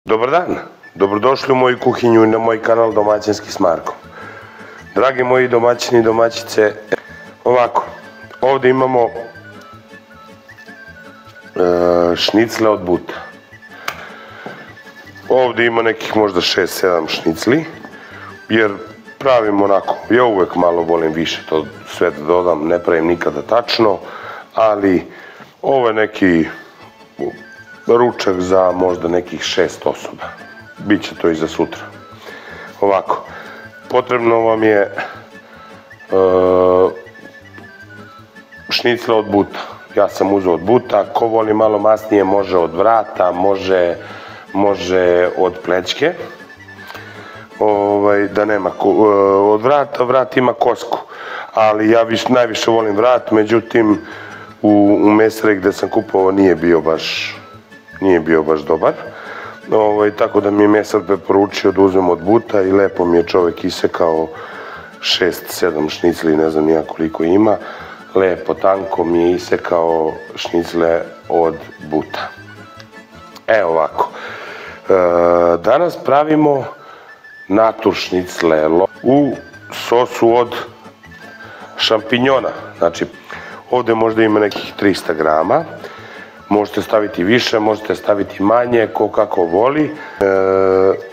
Dobar dan, dobrodošli u moju kuhinju i na moj kanal Domaćinski s Markom. Dragi moji domaćini i domaćice, ovako, ovdje imamo šnicle od buta. Ovdje ima nekih možda 6-7 šnicli, jer pravim onako, ja uvijek malo volim više to sve da dodam, ne pravim nikada tačno, ali ovo je neki ručak za možda nekih 6 osoba. Biće to i za sutra. Ovako, potrebno vam je šnicle od buta. Ja sam uzeo od buta, ko voli malo masnije može od vrata, može od plećke. Da nema od vrata, vrat ima kosku, ali ja najviše volim vrat, međutim u mesari gde sam kupovao nije bio baš dobar, tako da mi je mesar preporučio da uzmem od buta i lepo mi je čovek isekao 6-7 šnicli, ne znam nija koliko ima, lepo tanko mi je isekao šnicle od buta. Evo ovako, danas pravimo natur šnicle u sosu od šampinjona. Znači, ovdje možda ima nekih 300 grama, možete staviti više, možete staviti manje, ko kako voli.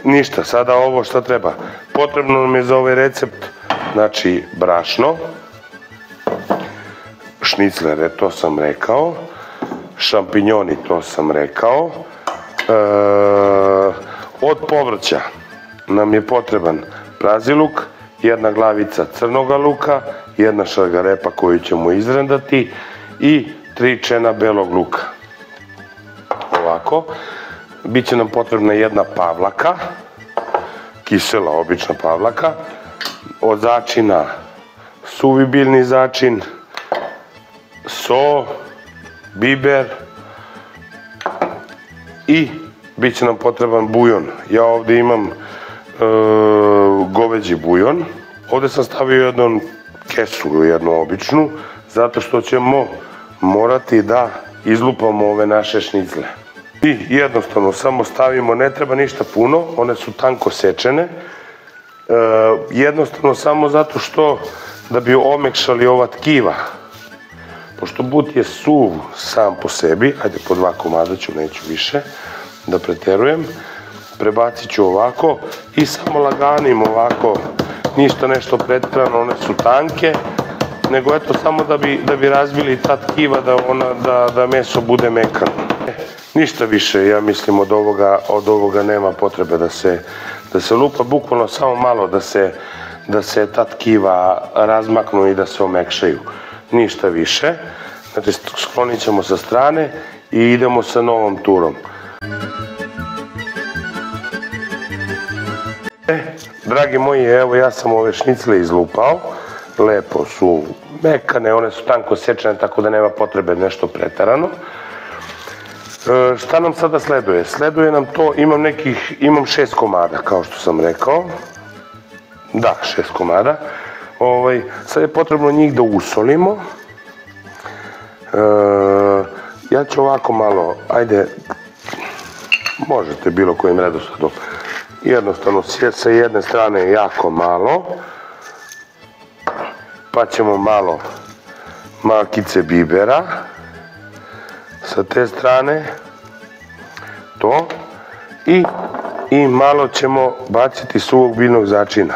Ništa, sada ovo što treba. Potrebno nam je za ovaj recept, znači, brašno, šniclere, to sam rekao, šampinjoni, to sam rekao. Od povrća nam je potreban prazi luk, jedna glavica crnoga luka, jedna šargarepa koju ćemo izrendati i 3 čena belog luka. Ovako, bit će nam potrebna jedna pavlaka, kisela, obična pavlaka, od začina suvi biljni začin, so, biber i bit će nam potreban bujon. Ja ovdje imam goveđi bujon. Ovdje sam stavio jednu kesu, jednu običnu, zato što ćemo morati da izlupamo ove naše šnicle. I jednostavno samo stavimo, ne treba ništa puno, one su tanko sečene. Jednostavno samo zato što da bi omekšali ova tkiva. Pošto but je suv sam po sebi, ajde po 2 komada ću, neću više da preterujem. Prebacit ću ovako i samo laganim ovako, ništa nešto preterano, one su tanke, nego eto samo da bi razbili ta tkiva, da meso bude mekano. Ništa više, ja mislim od ovoga nema potrebe da se lupa, bukvalno samo malo da se ta tkiva razmaknu i da se omekšaju. Ništa više, znači sklonit ćemo sa strane i idemo sa novom turom. Dragi moji, evo ja sam ove šnicle izlupao, lepo su mekane, one su tanko sečene, tako da nema potrebe nešto preterano. Šta nam sada sleduje? Sleduje nam to, imam 6 komada, kao što sam rekao. Da, 6 komada. Sad je potrebno njih da usolimo. Ja ću ovako malo, ajde, možete bilo kojim redosledom. Jednostavno sa jedne strane jako malo, pa ćemo malo malkice bibera, sa te strane to i malo ćemo baciti suvog biljnog začina.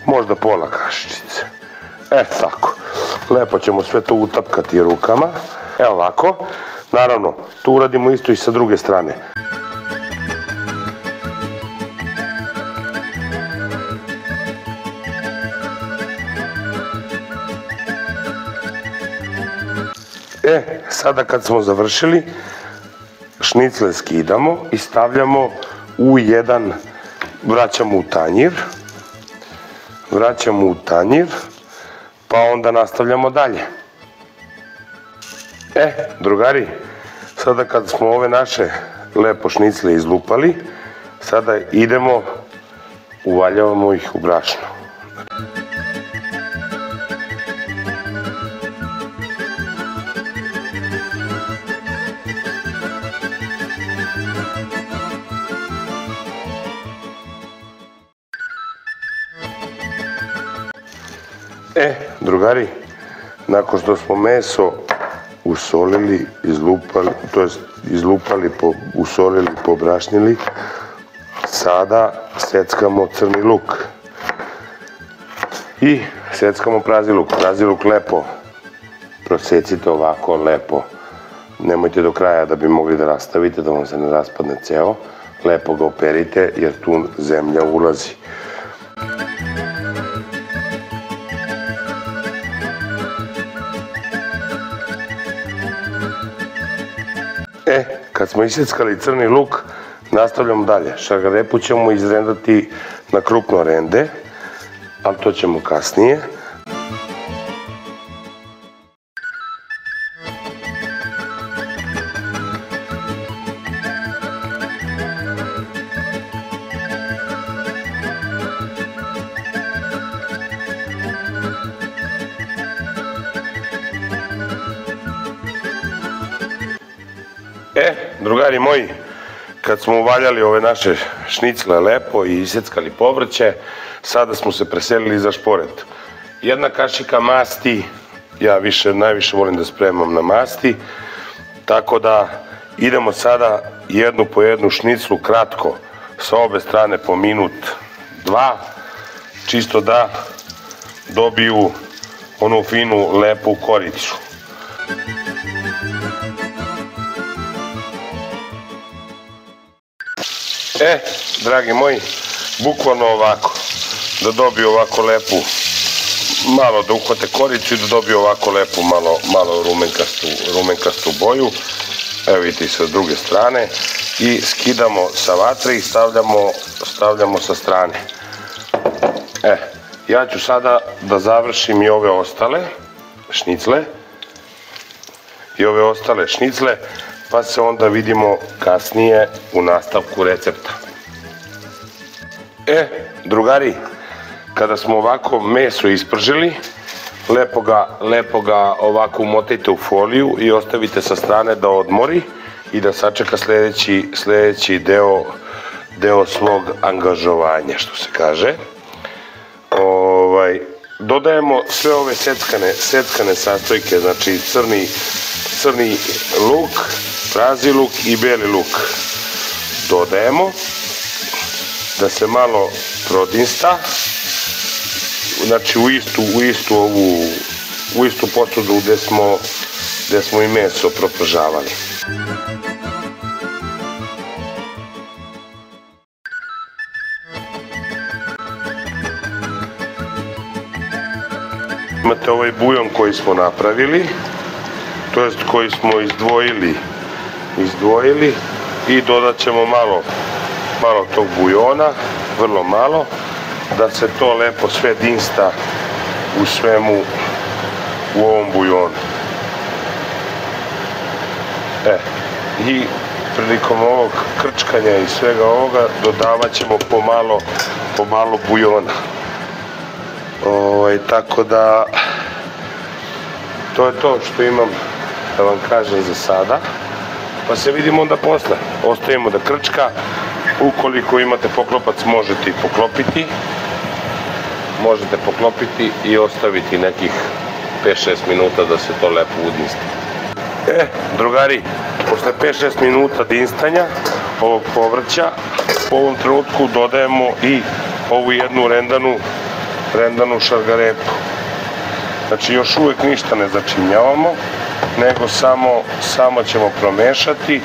Možda pola kašičice. Tako. Lepo ćemo sve to utapkati rukama. Evo ovako. Naravno, tu uradimo isto i sa druge strane. Sada kad smo završili, šnicle skidamo i stavljamo u jedan, vraćamo u tanjir, pa onda nastavljamo dalje. Drugari, sada kad smo ove naše lepo šnicle izlupali, sada idemo, uvaljavamo ih u brašno. Drugari, nakon što smo meso usolili, izlupali, to jest izlupali, usolili, pobrašnili, sada seckamo crni luk i seckamo prazi luk. Prazi luk lepo prosecite ovako lepo, nemojte do kraja da bi mogli da rastavite, da vam se ne raspadne ceo, lepo ga operite jer tu zemlja ulazi. Kad smo iseckali crni luk, nastavljamo dalje. Šargarepu ćemo izrendati na krupno rende, ali to ćemo kasnije. Drugari moji, kad smo uvaljali ove naše šnicle lepo i iseckali povrće, sada smo se preselili za šporet. Jedna kašika masti, ja najviše volim da spremam na masti, tako da idemo sada jednu po jednu šniclu kratko, sa obe strane po minut, dva, čisto da dobiju onu finu lepu koricu. Dragi moji, bukvalno ovako, da dobiju ovako lepu, malo da uhvate koricu i da dobiju ovako lepu, malo rumenkastu boju. Evo vidite sa druge strane i skidamo sa vatre i stavljamo sa strane. Ja ću sada da završim i ove ostale šnicle, pa se onda vidimo kasnije u nastavku recepta. Drugari, kada smo ovako meso ispržili, lepo ga ovako umotite u foliju i ostavite sa strane da odmori i da sačeka sljedeći deo svog angažovanja, što se kaže. Dodajemo sve ove seckane sastojke, znači crni luk, prazi luk i beli luk. Dodajemo da se malo prodinsta, znači u istu posudu gde smo i meso propržavali. Imate ovaj bujon koji smo napravili, to jest koji smo izdvojili i dodat ćemo malo tog bujona, vrlo malo, da se to lepo sve dinsta u svemu u ovom bujonu. I prilikom ovog krčkanja i svega ovoga dodavat ćemo pomalo bujona. Tako da to je to što imam da vam kažem za sada, pa se vidimo onda posle. Ostavimo da krčka, ukoliko imate poklopac možete poklopiti i ostaviti nekih 5-6 minuta da se to lepo udinsti. Drugari, posle 5-6 minuta dinstanja ovog povrća, u ovom trenutku dodajemo i ovu jednu rendanu šargarepu. Znači još uvek ništa ne začinjavamo, nego samo ćemo promešati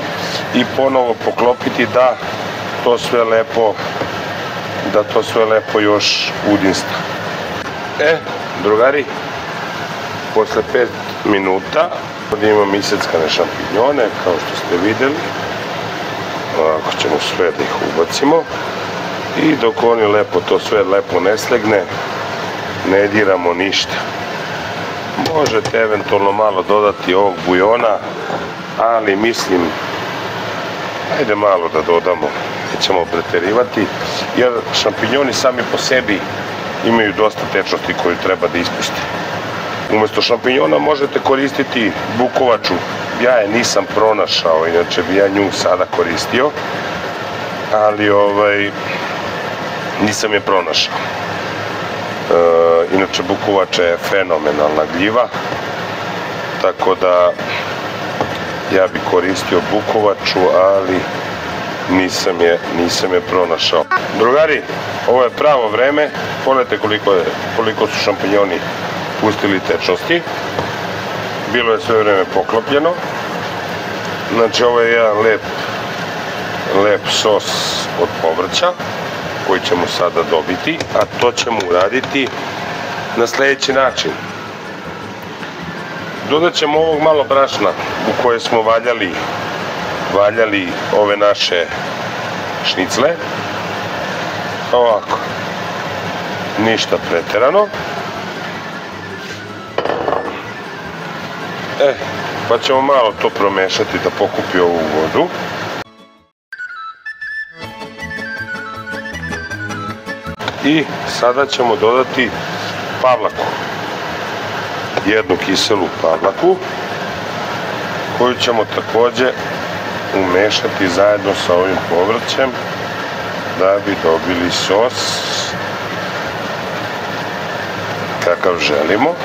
i ponovo poklopiti da to sve lepo još udinsta. Drugari, posle 5 minuta ovdje imam iseckane šampinjone, kao što ste vidjeli. Ovako ćemo sve da ih ubacimo i dok oni to sve lepo ne slegne, ne diramo ništa. Možete eventualno malo dodati ovog bujona, ali mislim, ajde malo da dodamo, nećemo preterivati, jer šampinjoni sami po sebi imaju dosta tečnosti koju treba da ispuste. Umesto šampinjona možete koristiti bukovaču, ja je nisam pronašao, inače bi ja nju sada koristio, ali nisam je pronašao. Inače bukovača je fenomenalna gljiva, tako da ja bi koristio bukovaču, ali nisam je pronašao. Drugari, ovo je pravo vreme, pogledajte koliko su šampignoni pustili tečnosti. Bilo je sve vreme poklopljeno. Znači ovo je jedan lep sos od povrća koji ćemo sada dobiti, a to ćemo uraditi na sljedeći način. Dodat ćemo ovog malo brašna u koje smo valjali ove naše šnicle. Ovako. Ništa preterano. Pa ćemo malo to promešati da pokupi ovu vodu. I sada ćemo dodati pavlaku. Jednu kiselu pavlaku koju ćemo također umešati zajedno sa ovim povrćem da bi dobili sos kakav želimo.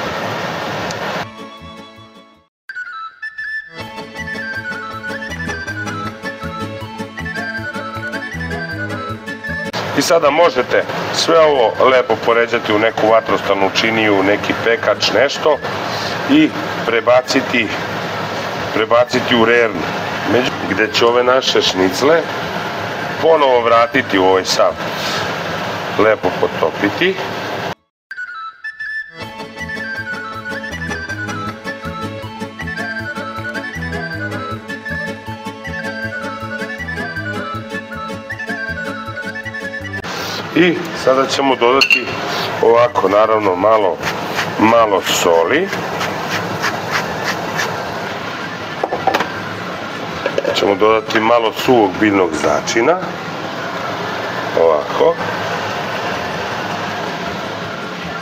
I sada možete sve ovo lepo poređati u neku vatrostalnu činiju, neki pekač, nešto i prebaciti u rernu, gdje će ove naše šnicle ponovo vratiti u ovaj sav, lepo potopiti. I sada ćemo dodati ovako, naravno malo soli. Ćemo dodati malo suvog biljnog začina. Ovako.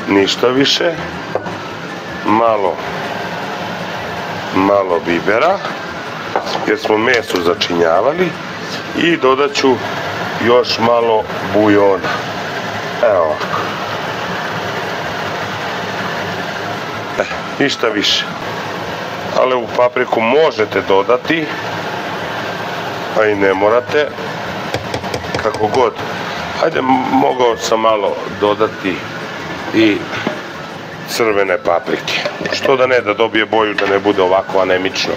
Ništa više. Malo bibera, jer smo meso začinjavali. I dodat ću još malo bujona. Evo ovako. Ništa više. Ali ovu papriku možete dodati, a i ne morate, kako god. Hajde, mogao sam malo dodati i crvene paprike. Što da ne, da dobije boju, da ne bude ovako anemično.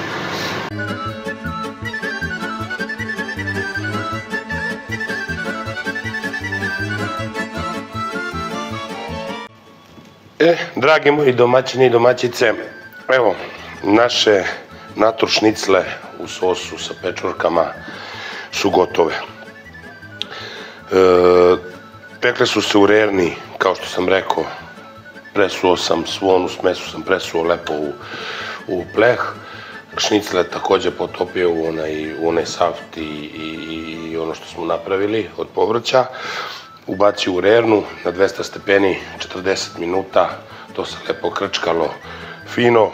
Dragi moji domaćini i domaćice, evo, naše natur šnicle u sosu sa pečurkama su gotove. Pekle su se u rerni, kao što sam rekao, presuo sam svu onu smesu, sam presuo lepo u pleh. Šnicle također potopio u onaj saft i ono što smo napravili od povrća. Ubacio u rernu na 200 stepeni 40 minuta, to se lepo krčkalo fino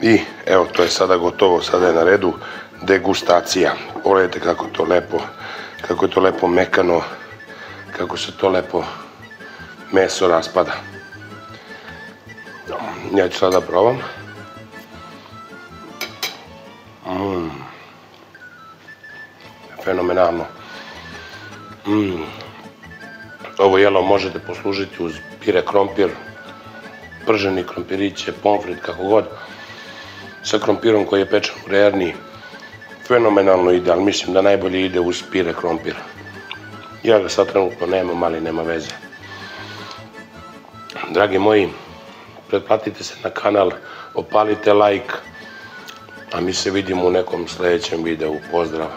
i evo, to je sada gotovo, sada je na redu degustacija. Pogledajte kako je to lepo mekano, kako se to lepo meso raspada. Ja ću sada probam. Fenomenalno. Ovo jelo možete poslužiti uz pire krompir, prženi krompiriće, pomfrit, kako god. Sa krompirom koji je pečen u rerni, fenomenalno ide, ali mislim da najbolje ide uz pire krompir. Ja ga sad trenutno nemam, ali nema veze. Dragi moji, pretplatite se na kanal, opalite like, a mi se vidimo u nekom sljedećem videu. Pozdrav!